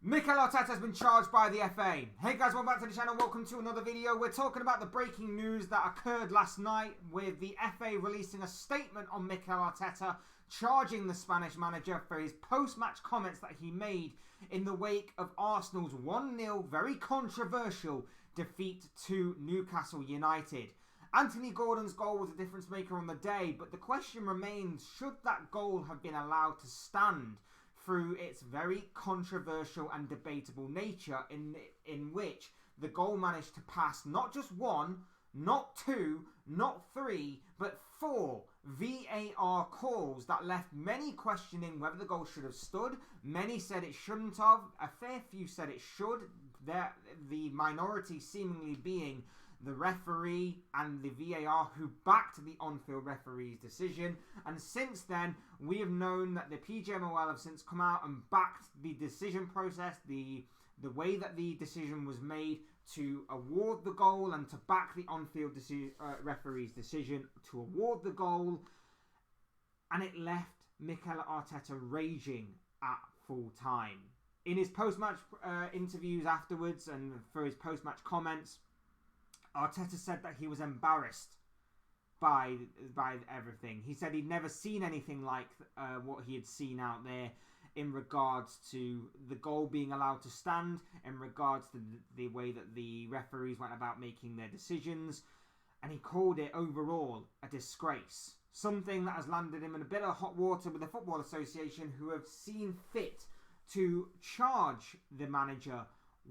Mikel Arteta has been charged by the FA. Hey guys, welcome back to the channel. Welcome to another video. We're talking about the breaking news that occurred last night with the FA releasing a statement on Mikel Arteta, charging the Spanish manager for his post-match comments that he made in the wake of Arsenal's 1-0 very controversial defeat to Newcastle United. Anthony Gordon's goal was a difference maker on the day, but the question remains, should that goal have been allowed to stand through its very controversial and debatable nature in which the goal managed to pass not just one, not two, not three, but 4 VAR calls that left many questioning whether the goal should have stood. Many said it shouldn't have. A fair few said it should. The minority seemingly being the referee and the VAR who backed the on-field referee's decision. And since then, we have known that the PGMOL have since come out and backed the decision process, the way that the decision was made to award the goal and to back the on-field referee's decision to award the goal. And it left Mikel Arteta raging at full time. In his post-match interviews afterwards and for his post-match comments, Arteta said that he was embarrassed by everything. He said he'd never seen anything like what he had seen out there in regards to the goal being allowed to stand, in regards to the way that the referees went about making their decisions, and he called it overall a disgrace. Something that has landed him in a bit of hot water with the Football Association, who have seen fit to charge the manager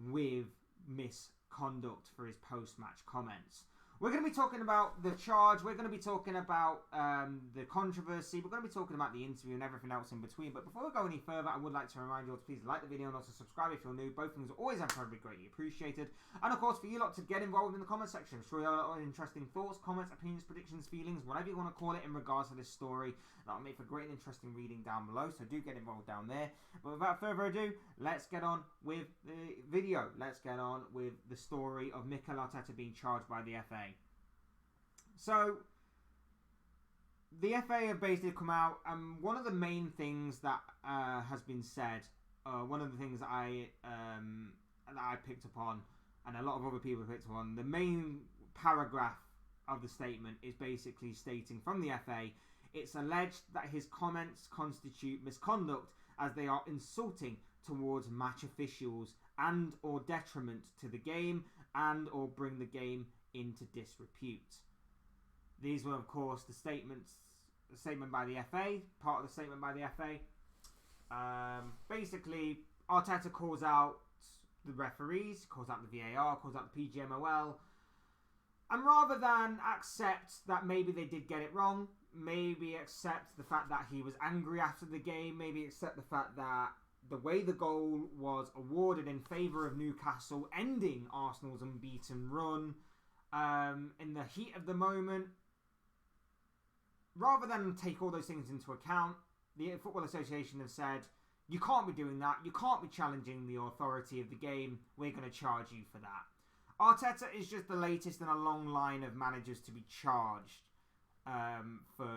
with misconduct for his post-match comments. We're going to be talking about the charge, we're going to be talking about the controversy, we're going to be talking about the interview and everything else in between. But before we go any further, I would like to remind you all to please like the video and also subscribe if you're new. Both things are always incredibly greatly appreciated. And of course, for you lot to get involved in the comment section, I'm sure you have a lot of interesting thoughts, comments, opinions, predictions, feelings, whatever you want to call it in regards to this story. That'll make for great and interesting reading down below, so do get involved down there. But without further ado, let's get on with the video. Let's get on with the story of Mikel Arteta being charged by the FA. So, the FA have basically come out, and one of the main things that has been said, one of the things that I picked up on, and a lot of other people picked up on, the main paragraph of the statement is basically stating from the FA, it's alleged that his comments constitute misconduct as they are insulting towards match officials and or detriment to the game and or bring the game into disrepute. These were, of course, the statement by the FA, part of the statement by the FA. Basically, Arteta calls out the referees, calls out the VAR, calls out the PGMOL. And rather than accept that maybe they did get it wrong, maybe accept the fact that he was angry after the game, maybe accept the fact that the way the goal was awarded in favour of Newcastle, ending Arsenal's unbeaten run in the heat of the moment, rather than take all those things into account, the Football Association have said, you can't be doing that, you can't be challenging the authority of the game, we're going to charge you for that. Arteta is just the latest in a long line of managers to be charged for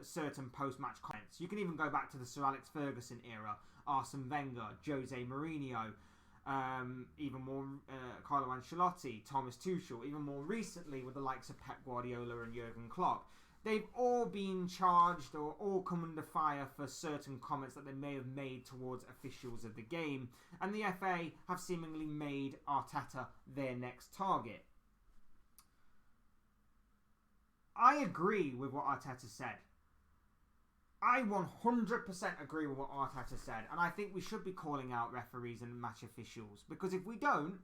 certain post-match comments. You can even go back to the Sir Alex Ferguson era, Arsene Wenger, Jose Mourinho, even more Carlo Ancelotti, Thomas Tuchel, even more recently with the likes of Pep Guardiola and Jurgen Klopp. They've all been charged or all come under fire for certain comments that they may have made towards officials of the game, and the FA have seemingly made Arteta their next target. I agree with what Arteta said. I 100% agree with what Arteta said, and I think we should be calling out referees and match officials, because if we don't,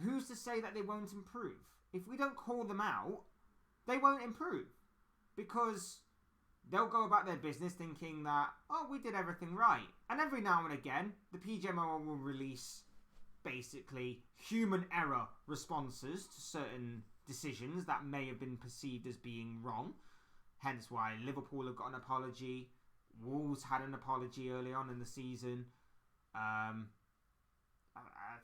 who's to say that they won't improve? If we don't call them out, they won't improve, because they'll go about their business thinking that, oh, we did everything right. And every now and again, the PGMOL will release basically human error responses to certain decisions that may have been perceived as being wrong. Hence why Liverpool have got an apology. Wolves had an apology early on in the season. I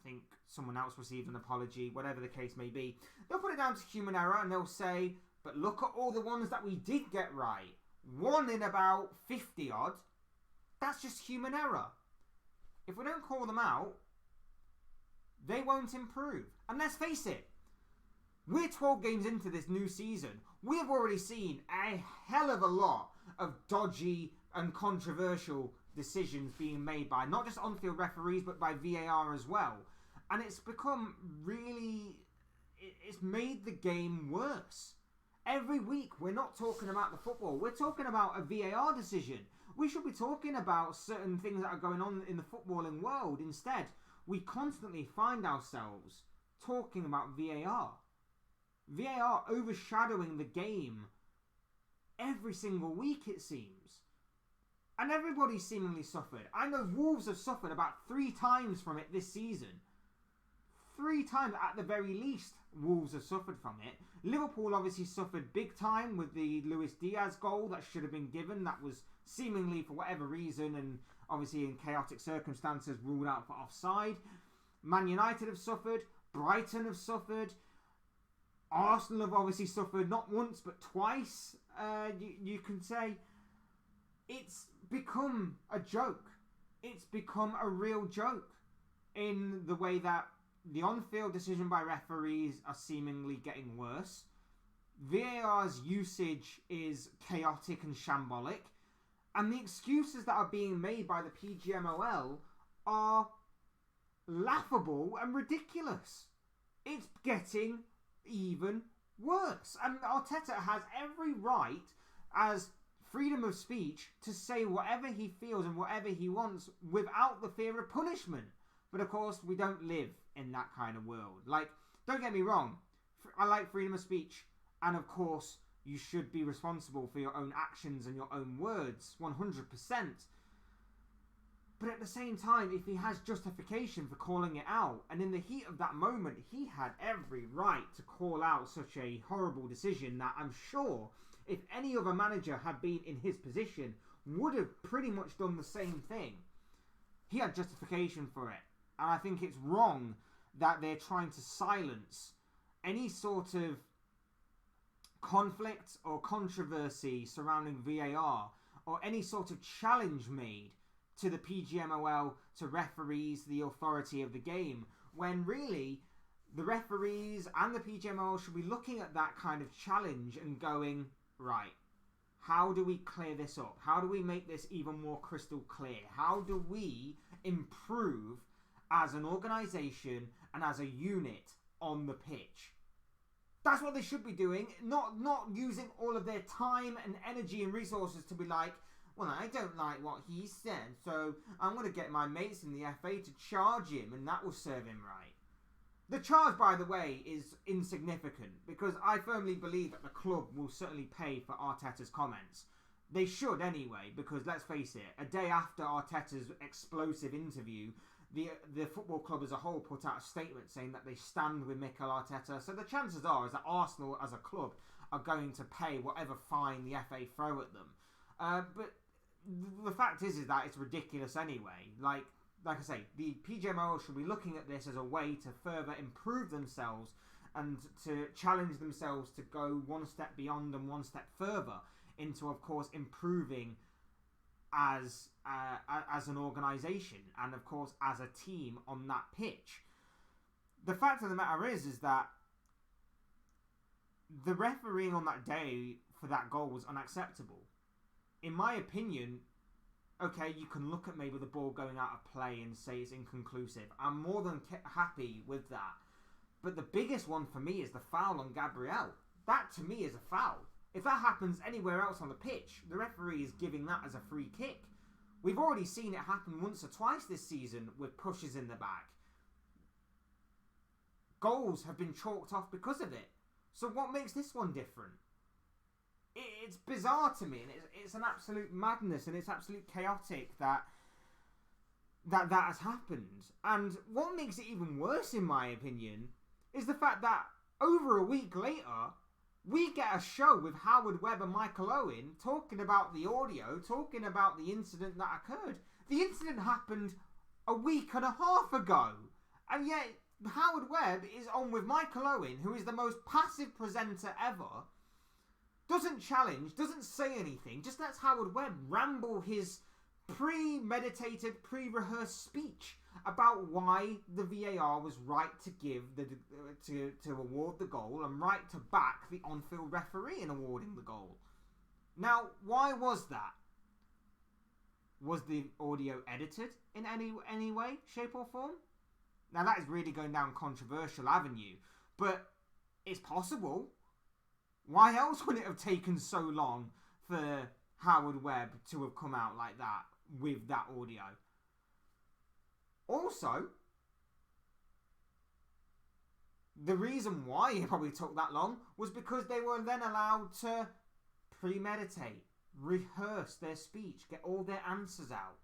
think someone else received an apology, whatever the case may be. They'll put it down to human error and they'll say, but look at all the ones that we did get right. 1 in about 50 odd. That's just human error. if we don't call them out, they won't improve. And let's face it, we're 12 games into this new season. We have already seen a hell of a lot of dodgy and controversial decisions being made by not just on-field referees, but by VAR as well. And it's become really... it's made the game worse. Every week, we're not talking about the football. We're talking about a VAR decision. We should be talking about certain things that are going on in the footballing world. Instead, we constantly find ourselves talking about VAR. VAR overshadowing the game every single week, it seems. And everybody seemingly suffered. I know Wolves have suffered about 3 times from it this season. 3 times at the very least, Wolves have suffered from it. Liverpool obviously suffered big time with the Luis Diaz goal that should have been given. That was seemingly, for whatever reason, and obviously in chaotic circumstances, ruled out for offside. Man United have suffered. Brighton have suffered. Arsenal have obviously suffered not once but twice, you can say. It's become a joke. It's become a real joke in the way that the on-field decision by referees are seemingly getting worse. VAR's usage is chaotic and shambolic. And the excuses that are being made by the PGMOL are laughable and ridiculous. It's getting even worse. And Arteta has every right, as freedom of speech, to say whatever he feels and whatever he wants without the fear of punishment. But of course, we don't live in that kind of world. Like, don't get me wrong, I like freedom of speech, and of course, you should be responsible for your own actions and your own words, 100%. But at the same time, if he has justification for calling it out, and in the heat of that moment, he had every right to call out such a horrible decision that I'm sure if any other manager had been in his position, would have pretty much done the same thing. He had justification for it. And I think it's wrong that they're trying to silence any sort of conflict or controversy surrounding VAR, or any sort of challenge made to the PGMOL, to referees, the authority of the game, when really the referees and the PGMOL should be looking at that kind of challenge and going, right, how do we clear this up? How do we make this even more crystal clear? How do we improve as an organisation and as a unit on the pitch? That's what they should be doing, not using all of their time and energy and resources to be like, well, I don't like what he said, so I'm going to get my mates in the FA to charge him, and that will serve him right. The charge, by the way, is insignificant, because I firmly believe that the club will certainly pay for Arteta's comments. They should anyway, because let's face it, a day after Arteta's explosive interview, the football club as a whole put out a statement saying that they stand with Mikel Arteta. So the chances are is that Arsenal as a club are going to pay whatever fine the FA throw at them. But the fact is that it's ridiculous anyway. Like I say, the PGMOL should be looking at this as a way to further improve themselves and to challenge themselves to go one step beyond and one step further into, of course, improving as an organisation and, of course, as a team on that pitch. The fact of the matter is that the refereeing on that day for that goal was unacceptable. In my opinion, okay, you can look at maybe the ball going out of play and say it's inconclusive. I'm more than happy with that. But the biggest one for me is the foul on Gabriel. That, to me, is a foul. If that happens anywhere else on the pitch, the referee is giving that as a free kick. We've already seen it happen once or twice this season with pushes in the back. Goals have been chalked off because of it. So what makes this one different? It's bizarre to me, and it's an absolute madness, and it's absolute chaotic that has happened. And what makes it even worse, in my opinion, is the fact that over a week later, we get a show with Howard Webb and Michael Owen talking about the audio, talking about the incident that occurred. The incident happened a week and a half ago, and yet Howard Webb is on with Michael Owen, who is the most passive presenter ever, doesn't challenge, doesn't say anything, just lets Howard Webb ramble his premeditated, pre-rehearsed speech about why the VAR was right to give to award the goal and right to back the on-field referee in awarding the goal. Now, why was that? Was the audio edited in any way, shape or form? Now that is really going down controversial avenue, but it's possible. Why else would it have taken so long for Howard Webb to have come out like that with that audio? Also, the reason why it probably took that long was because they were then allowed to premeditate, rehearse their speech, get all their answers out,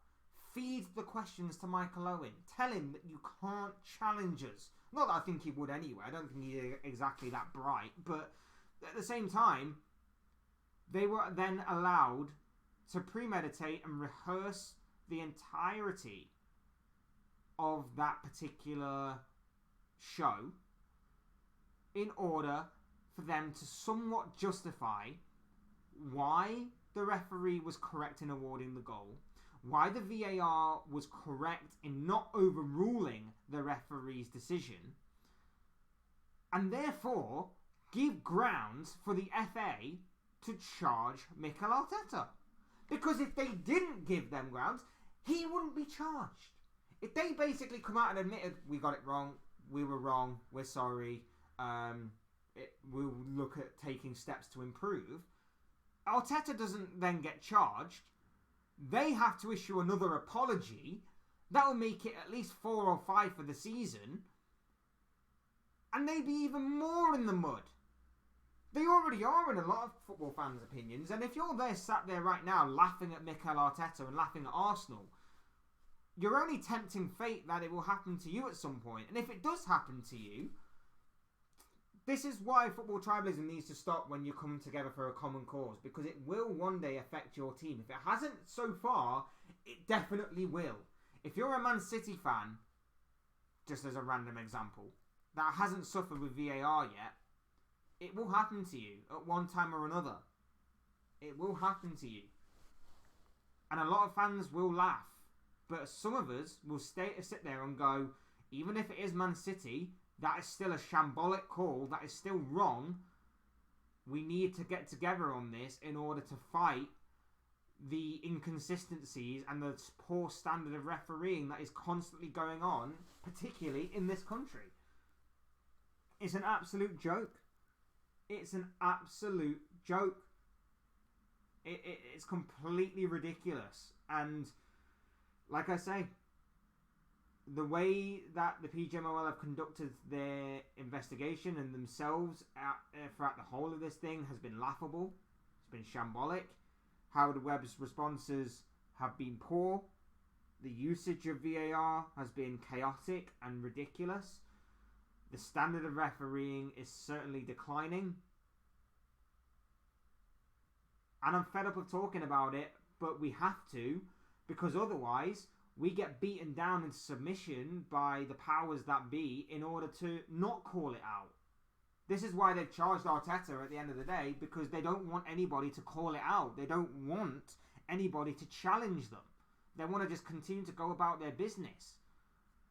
feed the questions to Michael Owen, tell him that you can't challenge us. Not that I think he would anyway, I don't think he's exactly that bright, but at the same time, they were then allowed to premeditate and rehearse the entirety of that particular show in order for them to somewhat justify why the referee was correct in awarding the goal, why the VAR was correct in not overruling the referee's decision, and therefore give grounds for the FA to charge Mikel Arteta. Because if they didn't give them grounds, he wouldn't be charged. If they basically come out and admitted, we got it wrong, we were wrong, we're sorry, we'll look at taking steps to improve, Arteta doesn't then get charged. They have to issue another apology. That will make it at least 4 or 5 for the season. And they'd be even more in the mud. They already are in a lot of football fans' opinions. And if you're there sat there right now laughing at Mikel Arteta and laughing at Arsenal, you're only tempting fate that it will happen to you at some point. And if it does happen to you, this is why football tribalism needs to stop when you come together for a common cause, because it will one day affect your team. If it hasn't so far, it definitely will. If you're a Man City fan, just as a random example, that hasn't suffered with VAR yet, it will happen to you at one time or another. It will happen to you. And a lot of fans will laugh. But some of us will sit there and go, even if it is Man City, that is still a shambolic call. That is still wrong. We need to get together on this in order to fight the inconsistencies and the poor standard of refereeing that is constantly going on, particularly in this country. It's an absolute joke. It's an absolute joke. It's completely ridiculous. And like I say, the way that the PGMOL have conducted their investigation and themselves throughout the whole of this thing has been laughable. It's been shambolic. Howard Webb's responses have been poor. The usage of VAR has been chaotic and ridiculous. The standard of refereeing is certainly declining. And I'm fed up of talking about it, but we have to, because otherwise we get beaten down into submission by the powers that be in order to not call it out. This is why they've charged Arteta at the end of the day, because they don't want anybody to call it out. They don't want anybody to challenge them. They want to just continue to go about their business.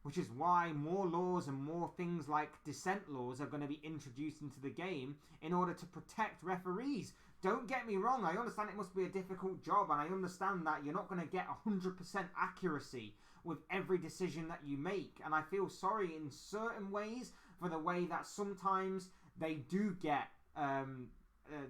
Which is why more laws and more things like dissent laws are going to be introduced into the game in order to protect referees. Don't get me wrong, I understand it must be a difficult job, and I understand that you're not going to get 100% accuracy with every decision that you make. And I feel sorry in certain ways for the way that sometimes they do get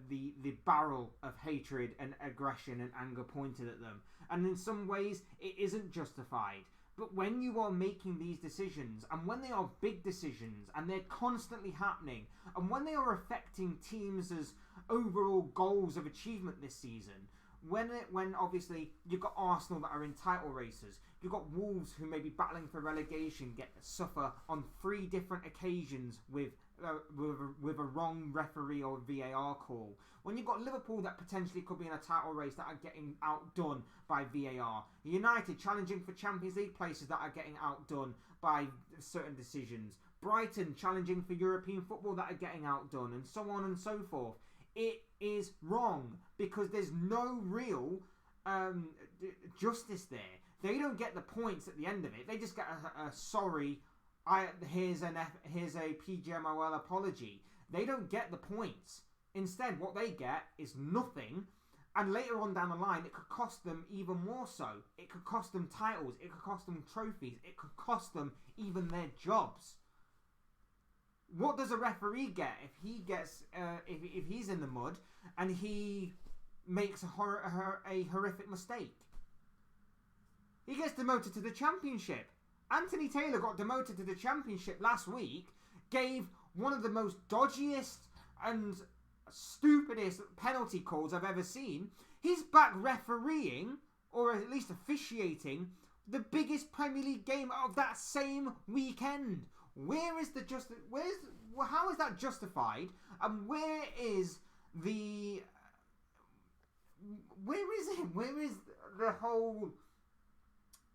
the barrel of hatred and aggression and anger pointed at them. And in some ways, it isn't justified. But when you are making these decisions, and when they are big decisions, and they're constantly happening, and when they are affecting teams' overall goals of achievement this season, when obviously you've got Arsenal that are in title races, you've got Wolves who may be battling for relegation, suffer on 3 different occasions with a wrong referee or VAR call. When you've got Liverpool that potentially could be in a title race that are getting outdone by VAR. United challenging for Champions League places that are getting outdone by certain decisions. Brighton challenging for European football that are getting outdone, and so on and so forth. It is wrong because there's no real justice there. They don't get the points at the end of it. They just get a sorry, here's a PGMOL apology. They don't get the points. Instead, what they get is nothing. And later on down the line, it could cost them even more so. It could cost them titles. It could cost them trophies. It could cost them even their jobs. What does a referee get if he gets if he's in the mud and he makes a horrific mistake? He gets demoted to the championship. Anthony Taylor got demoted to the championship last week. Gave one of the most dodgiest and stupidest penalty calls I've ever seen. He's back refereeing, or at least officiating, the biggest Premier League game of that same weekend. How is that justified? And where is it? Where is the whole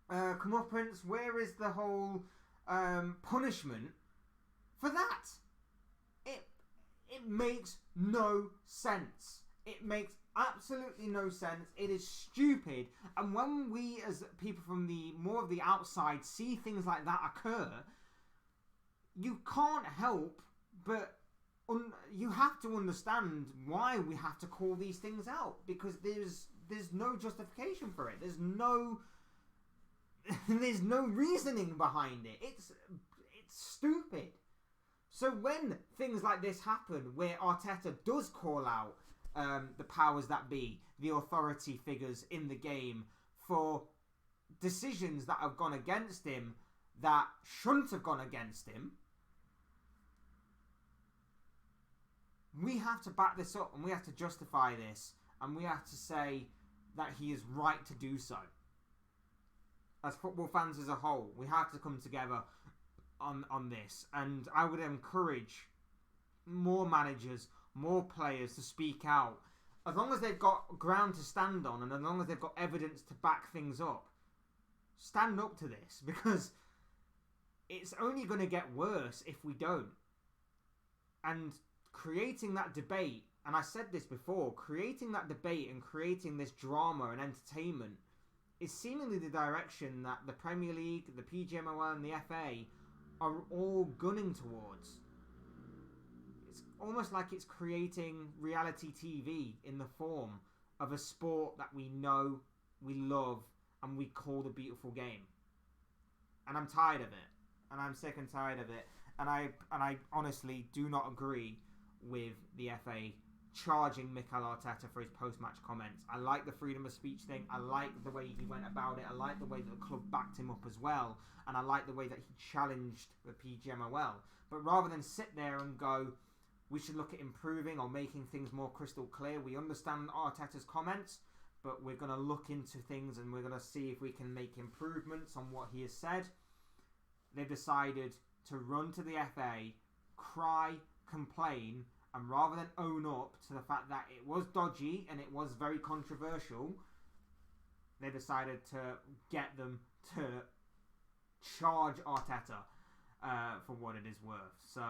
comeuppance? Where is the whole punishment for that? It makes no sense. It makes absolutely no sense. It is stupid. And when we, as people from the more of the outside, see things like that occur, you can't help but you have to understand why we have to call these things out, because there's no justification for it. There's no reasoning behind it. It's stupid. So when things like this happen, where Arteta does call out the powers that be, the authority figures in the game, for decisions that have gone against him that shouldn't have gone against him, we have to back this up and we have to justify this and we have to say that he is right to do so. As football fans as a whole, we have to come together on this, and I would encourage more managers, more players to speak out, as long as they've got ground to stand on and as long as they've got evidence to back things up. Stand up to this, because it's only going to get worse if we don't. And creating that debate, and I said this before, creating that debate and creating this drama and entertainment is seemingly the direction that the Premier League, the PGMOL and the FA are all gunning towards. It's almost like it's creating reality TV in the form of a sport that we know, we love, and we call the beautiful game. And I'm tired of it. And I'm sick and tired of it. And I honestly do not agree with the FA charging Mikel Arteta for his post-match comments. I like the freedom of speech thing. I like the way he went about it. I like the way that the club backed him up as well. And I like the way that he challenged the PGMOL. But rather than sit there and go, we should look at improving or making things more crystal clear. We understand Arteta's comments, but we're going to look into things and we're going to see if we can make improvements on what he has said. They've decided to run to the FA, cry, complain, and rather than own up to the fact that it was dodgy and it was very controversial, they decided to get them to charge Arteta for what it is worth. So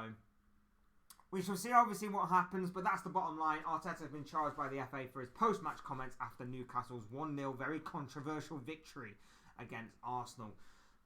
we shall see obviously what happens, but that's the bottom line. Arteta has been charged by the FA for his post-match comments after Newcastle's 1-0 very controversial victory against Arsenal.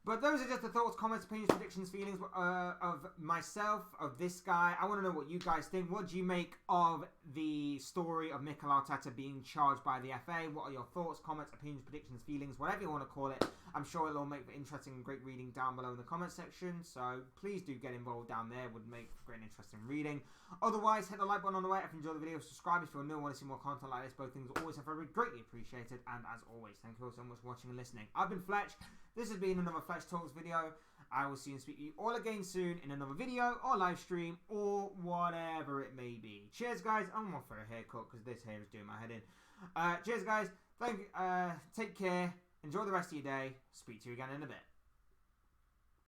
But those are just the thoughts, comments, opinions, predictions, feelings of myself, of this guy. I want to know what you guys think. What do you make of the story of Mikel Arteta being charged by the FA? What are your thoughts, comments, opinions, predictions, feelings, whatever you want to call it? I'm sure it'll make for interesting and great reading down below in the comment section. So please do get involved down there. It would make for great and interesting reading. Otherwise, hit the like button on the way if you enjoyed the video. Subscribe if you're new and want to see more content like this. Both things are always very greatly appreciated. And as always, thank you all so much for watching and listening. I've been Fletch. This has been another Fletch Talks video. I will see and speak to you all again soon in another video or live stream or whatever it may be. Cheers, guys. I'm off for a haircut because this hair is doing my head in. Cheers, guys. Take care. Enjoy the rest of your day. Speak to you again in a bit.